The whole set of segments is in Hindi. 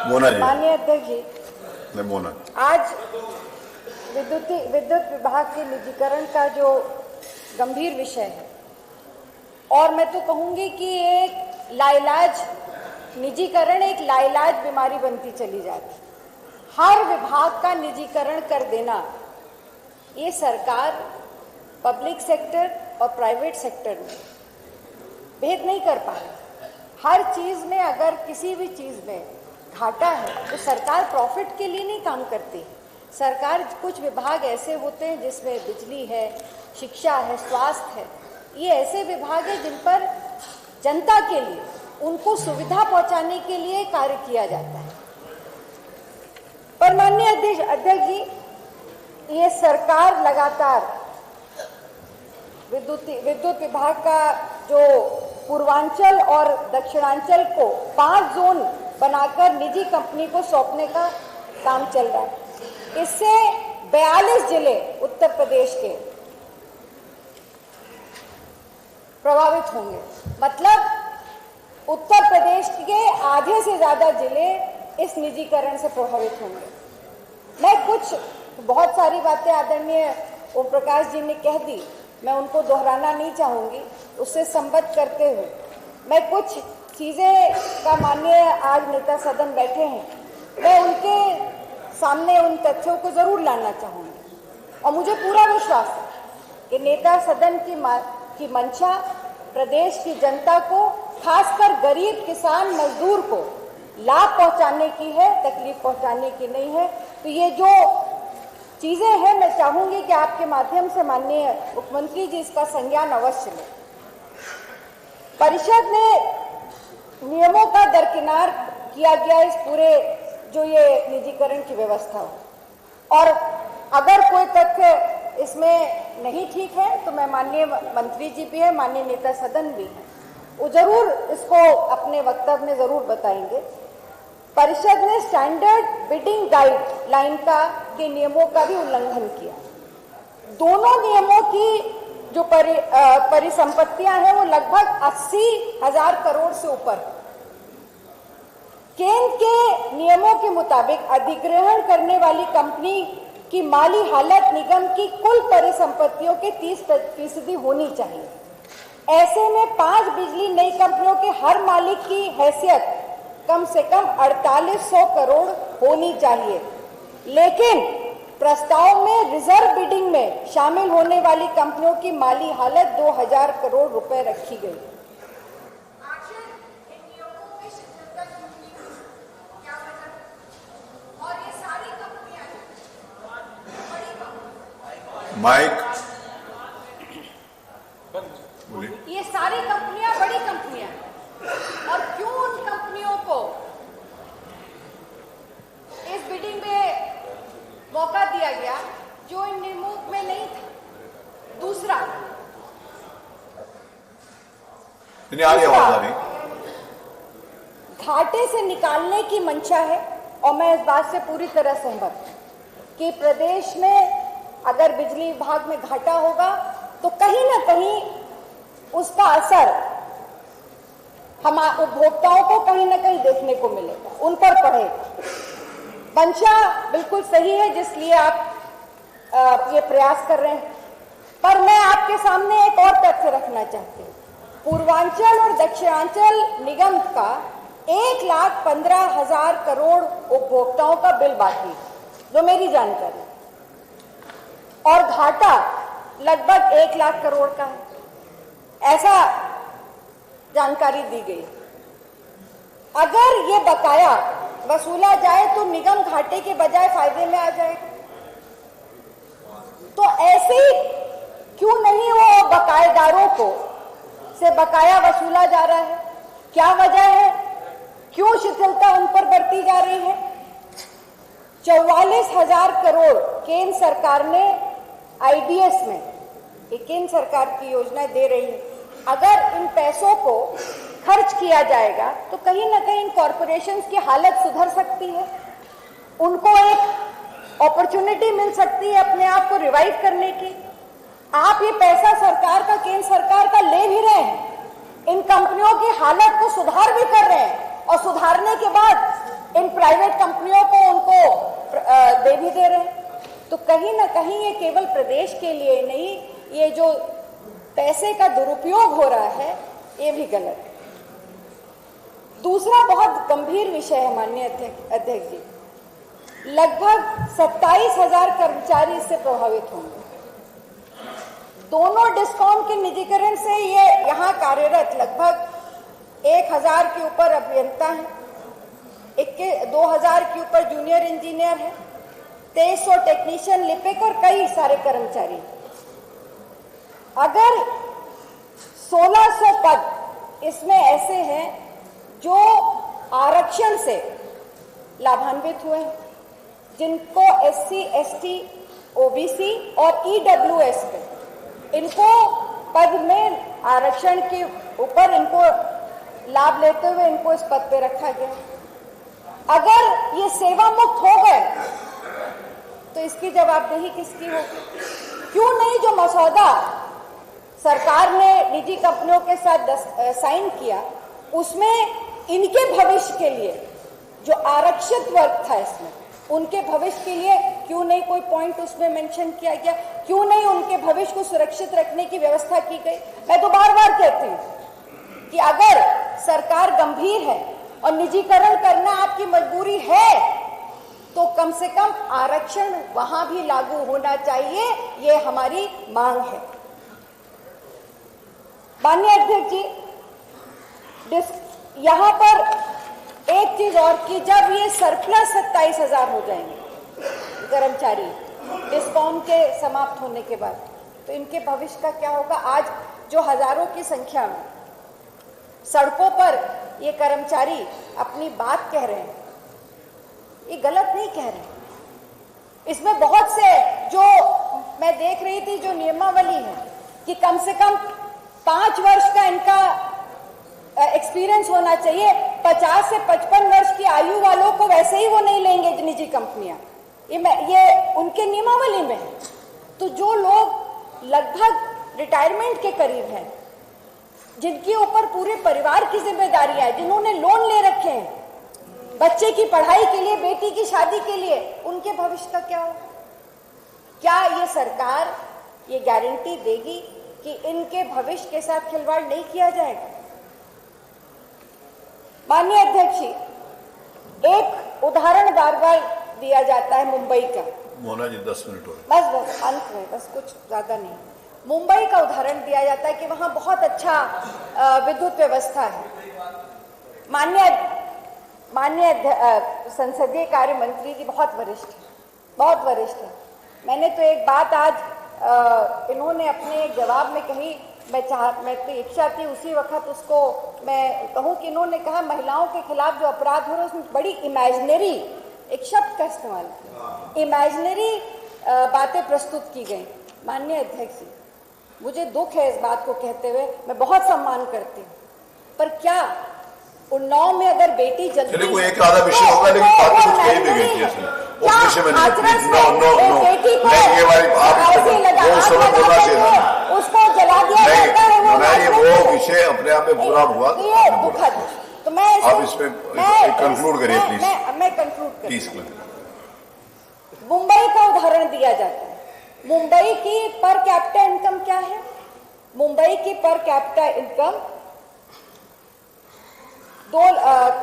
मोना जी। माननीय अध्यक्ष जी, मैं मोना। आज विद्युत विभाग के निजीकरण का जो गंभीर विषय है, और मैं तो कहूंगी कि एक लाइलाज निजीकरण एक लाइलाज बीमारी बनती चली जाती। हर विभाग का निजीकरण कर देना, ये सरकार पब्लिक सेक्टर और प्राइवेट सेक्टर में भेद नहीं कर पा रही। हर चीज में अगर किसी भी चीज में घाटा है तो सरकार प्रॉफिट के लिए नहीं काम करती। सरकार, कुछ विभाग ऐसे होते हैं जिसमें बिजली है, शिक्षा है, स्वास्थ्य है, ये ऐसे विभाग हैं जिन पर जनता के लिए, उनको सुविधा पहुंचाने के लिए कार्य किया जाता है। पर माननीय अध्यक्ष जी, ये सरकार लगातार विद्युत विभाग का जो पूर्वांचल और दक्षिणांचल को 5 जोन बनाकर निजी कंपनी को सौंपने का काम चल रहा है। इससे 42 जिले उत्तर प्रदेश के प्रभावित होंगे। मतलब उत्तर प्रदेश के आधे से ज्यादा जिले इस निजीकरण से प्रभावित होंगे। मैं बहुत सारी बातें आदरणीय ओम प्रकाश जी ने कह दी, मैं उनको दोहराना नहीं चाहूंगी। उससे संबद्ध करते हुए मैं कुछ चीजें का, माननीय आज नेता सदन बैठे हैं, मैं उनके सामने उन तथ्यों को जरूर लाना चाहूंगी। और मुझे पूरा विश्वास है कि नेता सदन की मंशा प्रदेश की जनता को, खासकर गरीब किसान मजदूर को लाभ पहुंचाने की है, तकलीफ पहुंचाने की नहीं है। तो ये जो चीजें हैं, मैं चाहूंगी कि आपके माध्यम से माननीय मुख्यमंत्री जी इसका संज्ञान अवश्य लें। परिषद ने नियमों का दरकिनार किया गया इस पूरे जो ये निजीकरण की व्यवस्था हो, और अगर कोई तथ्य इसमें नहीं ठीक है तो मैं, माननीय मंत्री जी भी है, माननीय नेता सदन भी है, वो जरूर इसको अपने वक्तव्य में जरूर बताएंगे। परिषद ने स्टैंडर्ड बिडिंग गाइडलाइन के नियमों का भी उल्लंघन किया। दोनों नियमों की जो परिसंपत्तियां हैं वो लगभग 80,000 करोड़ से ऊपर। केंद्र के नियमों के मुताबिक अधिग्रहण करने वाली कंपनी की माली हालत निगम की कुल परिसंपत्तियों के 30% होनी चाहिए। ऐसे में 5 बिजली नई कंपनियों के हर मालिक की हैसियत कम से कम 4800 करोड़ होनी चाहिए। लेकिन प्रस्ताव में रिजर्व बिडिंग में शामिल होने वाली कंपनियों की माली हालत 2000 करोड़ रुपए रखी गई। माइक, ये सारी कंपनियां बड़ी कंपनियां हैं, और क्यों उन कंपनियों को इस बिडिंग में मौका दिया गया जो इन नियमों में नहीं था? दूसरा, घाटे से निकालने की मंशा है, और मैं इस बात से पूरी तरह सहमत हूं कि प्रदेश में अगर बिजली विभाग में घाटा होगा तो कहीं ना कहीं उसका असर हम उपभोक्ताओं को कहीं ना कहीं देखने को मिलेगा, उन पर पड़ेगा। मंशा बिल्कुल सही है, जिसलिए आप ये प्रयास कर रहे हैं। पर मैं आपके सामने एक और तथ्य रखना चाहती हूँ। पूर्वांचल और दक्षिणांचल निगम का 1,15,000 करोड़ उपभोक्ताओं का बिल बाकी, जो मेरी जानकारी, और घाटा लगभग 1 लाख करोड़ का है, ऐसा जानकारी दी गई। अगर ये बकाया वसूला जाए तो निगम घाटे के बजाय फायदे में आ जाएगा। तो ऐसे ही क्यों नहीं वो बकायेदारों को से बकाया वसूला जा रहा है? क्या वजह है? क्यों शिथिलता उन पर बरती जा रही है? 44,000 करोड़ केंद्र सरकार ने आईडीएस में, ये केंद्र सरकार की योजनाएं दे रही है। अगर इन पैसों को खर्च किया जाएगा तो कहीं ना कहीं कॉरपोरेशंस की हालत सुधर सकती है, उनको एक अपॉर्चुनिटी मिल सकती है अपने आप को रिवाइव करने की। आप ये पैसा सरकार का, केंद्र सरकार का ले भी रहे हैं, इन कंपनियों की हालत को सुधार भी कर रहे हैं, और सुधारने के बाद इन प्राइवेट कहीं ना कहीं ये केवल प्रदेश के लिए नहीं, ये जो पैसे का दुरुपयोग हो रहा है ये भी गलत है। दूसरा बहुत गंभीर विषय है माननीय अध्यक्ष जी, लगभग 27,000 कर्मचारी इससे प्रभावित होंगे। दोनों डिस्कॉम के निजीकरण से ये यहाँ कार्यरत लगभग 1,000 के ऊपर अभियंता हैं, 2,000 के ऊपर जूनियर इंजीनियर है, 2300 टेक्नीशियन, लिपिक और कई सारे कर्मचारी। अगर 1600 पद इसमें ऐसे हैं जो आरक्षण से लाभान्वित हुए हैं, जिनको SC, ST, OBC और EWS पे इनको पद में आरक्षण के ऊपर इनको लाभ लेते हुए इनको इस पद पे रखा गया। अगर ये सेवा मुक्त हो गए तो इसकी जवाबदेही किसकी होगी? क्यों नहीं जो मसौदा सरकार ने निजी कंपनियों के साथ साइन किया उसमें इनके भविष्य के लिए जो आरक्षित वर्ग था इसमें उनके भविष्य के लिए क्यों नहीं कोई पॉइंट उसमें मेंशन किया गया? क्यों नहीं उनके भविष्य को सुरक्षित रखने की व्यवस्था की गई? मैं तो बार बार कहती हूँ कि अगर सरकार गंभीर है और निजीकरण करना आपकी मजबूरी है तो कम से कम आरक्षण वहां भी लागू होना चाहिए, ये हमारी मांग है। माननीय अध्यक्ष जी, यहां पर एक चीज और की, जब ये सरप्लस 27,000 हो जाएंगे कर्मचारी डिस्कॉम के समाप्त होने के बाद, तो इनके भविष्य का क्या होगा? आज जो हजारों की संख्या में सड़कों पर ये कर्मचारी अपनी बात कह रहे हैं, ये गलत नहीं कह रहे। इसमें बहुत से जो मैं देख रही थी जो नियमावली है कि कम से कम 5 वर्ष का इनका एक्सपीरियंस होना चाहिए। 50 से 55 वर्ष की आयु वालों को वैसे ही वो नहीं लेंगे निजी कंपनियां, ये उनके नियमावली में है। तो जो लोग लगभग रिटायरमेंट के करीब हैं, जिनके ऊपर पूरे परिवार की जिम्मेदारियां हैं, जिन्होंने लोन ले रखे हैं बच्चे की पढ़ाई के लिए, बेटी की शादी के लिए, उनके भविष्य का क्या हो? क्या ये सरकार ये गारंटी देगी कि इनके भविष्य के साथ खिलवाड़ नहीं किया जाएगा? माननीय अध्यक्ष जी, एक उदाहरण बार बार दिया जाता है मुंबई का। मोना जी 10 मिनट हो बस अंत में, बस कुछ ज्यादा नहीं। मुंबई का उदाहरण दिया जाता है कि वहां बहुत अच्छा विद्युत व्यवस्था है। माननीय संसदीय कार्य मंत्री जी बहुत वरिष्ठ है। मैंने तो एक बात आज इन्होंने अपने जवाब में कही, मैं तो इच्छा थी उसी वक्त उसको मैं कहूं कि इन्होंने कहा महिलाओं के खिलाफ जो अपराध हो रहे हैं उसमें बड़ी इमेजिनरी, एक शब्द का इस्तेमाल किया, इमेजिनरी बातें प्रस्तुत की गई। माननीय अध्यक्ष जी, मुझे दुख है इस बात को कहते हुए, मैं बहुत सम्मान करती हूँ, पर क्या उन्नाव में अगर बेटी जल्दी चलिए, कोई एक आधा विषय होगा लेकिन बात कुछ कही भी गई थी इसमें, उस विषय में उसको जला दिया जाता है, वो विषय अपने आप में बुरा हुआ, ये दुखद। तो मैं आप इसमें कंक्लूड करिए प्लीज। मैं कंक्लूड करिए। प्लीज। मुंबई का उदाहरण दिया जाता है। मुंबई की पर कैपिटा इनकम क्या है? मुंबई की पर कैपिटा इनकम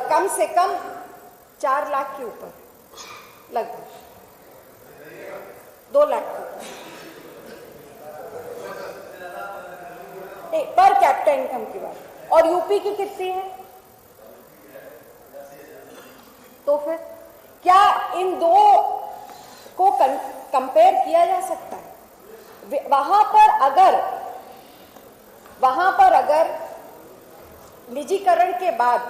कम से कम 4 लाख के ऊपर, लगभग 2 लाख के ऊपर पर कैपिटा इनकम की बात। और यूपी की कितनी है? तो फिर क्या इन दो को कंपेयर किया जा सकता है? वहां पर अगर निजीकरण के बाद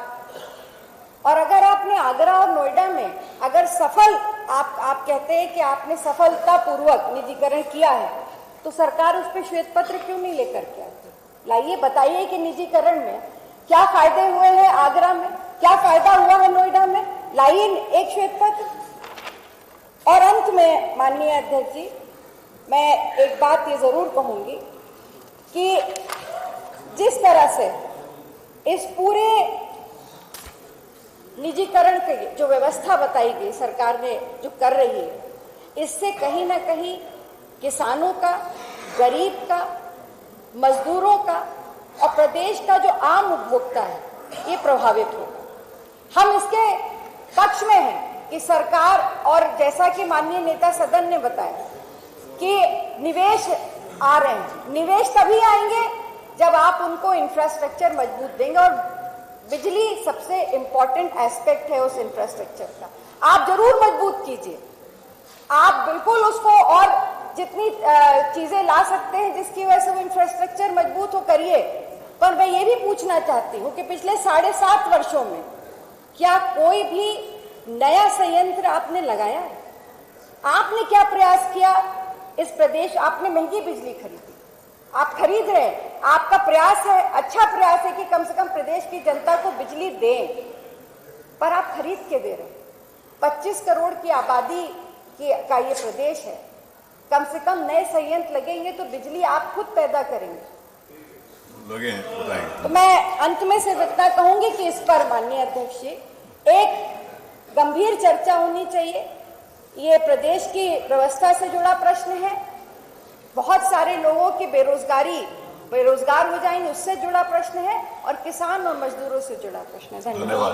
और अगर आपने आगरा और नोएडा में अगर आप कहते हैं कि आपने सफलतापूर्वक निजीकरण किया है, तो सरकार उस पर श्वेत पत्र क्यों नहीं लेकर के आती? लाइए, बताइए कि निजीकरण में क्या फायदे हुए हैं, आगरा में क्या फायदा हुआ है, नोएडा में, लाइए एक श्वेत पत्र। और अंत में माननीय अध्यक्ष जी, मैं एक बात ये जरूर कहूंगी कि जिस तरह से इस पूरे निजीकरण की जो व्यवस्था बताई गई सरकार ने जो कर रही है, इससे कहीं ना कहीं किसानों का, गरीब का, मजदूरों का और प्रदेश का जो आम उपभोक्ता है ये प्रभावित होगा। हम इसके पक्ष में हैं कि सरकार, और जैसा कि माननीय नेता सदन ने बताया कि निवेश आ रहे हैं, निवेश तभी आएंगे जब आप उनको इंफ्रास्ट्रक्चर मजबूत देंगे, और बिजली सबसे इंपॉर्टेंट एस्पेक्ट है उस इंफ्रास्ट्रक्चर का। आप जरूर मजबूत कीजिए, आप बिल्कुल उसको और जितनी चीजें ला सकते हैं जिसकी वजह से वो इंफ्रास्ट्रक्चर मजबूत हो, करिए। पर मैं ये भी पूछना चाहती हूँ कि पिछले 7.5 वर्षों में क्या कोई भी नया संयंत्र आपने लगाया? आपने क्या प्रयास किया इस प्रदेश? आपने महंगी बिजली खरीदी, आप खरीद रहे हैं, आपका प्रयास है, अच्छा प्रयास है कि कम से कम प्रदेश की जनता को बिजली दें, पर आप खरीद के दे रहे हैं। 25 करोड़ की आबादी का ये प्रदेश है, कम से कम नए संयंत्र लगेंगे तो बिजली आप खुद पैदा करेंगे। लगे बताएंगे। तो मैं अंत में सिर्फ इतना कहूंगी कि इस पर माननीय अध्यक्ष जी एक गंभीर चर्चा होनी चाहिए। ये प्रदेश की व्यवस्था से जुड़ा प्रश्न है, बहुत सारे लोगों की बेरोजगार हो जाएंगे उससे जुड़ा प्रश्न है, और किसान और मजदूरों से जुड़ा प्रश्न है। धन्यवाद।